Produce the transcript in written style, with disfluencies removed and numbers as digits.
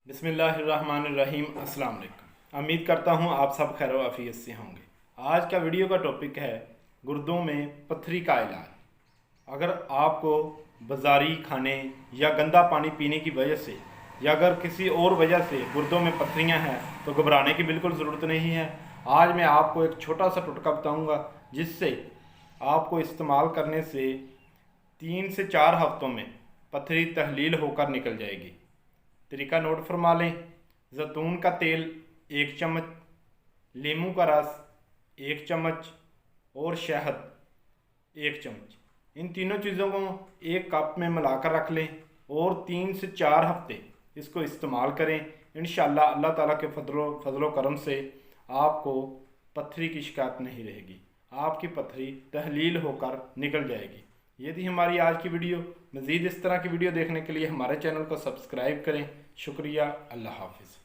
बिस्मिल्लाहिर्रहमानिर्रहीम। अस्सलाम वालेकुम। उम्मीद करता हूँ आप सब खैर आफियत से होंगे। आज का वीडियो का टॉपिक है गुर्दों में पत्थरी का इलाज। अगर आपको बाजारी खाने या गंदा पानी पीने की वजह से या अगर किसी और वजह से गुर्दों में पत्थरियाँ हैं तो घबराने की बिल्कुल ज़रूरत नहीं है। आज मैं आपको एक छोटा सा टुटका बताऊँगा जिससे आपको इस्तेमाल करने से 3 से 4 हफ्तों में पत्थरी तहलील होकर निकल जाएगी। तरीका नोट फरमा लें। जैतून का तेल 1 चम्मच, नींबू का रस 1 चम्मच और शहद 1 चम्मच। इन तीनों चीज़ों को एक कप में मिलाकर रख लें और 3 से 4 हफ्ते इसको इस्तेमाल करें। इंशाअल्लाह अल्लाह ताला के फजलो करम से आपको पत्थरी की शिकायत नहीं रहेगी। आपकी पत्थरी तहलील होकर निकल जाएगी। ये थी हमारी आज की वीडियो। मज़ीद इस तरह की वीडियो देखने के लिए हमारे चैनल को सब्सक्राइब करें। शुक्रिया। अल्लाह हाफिज़।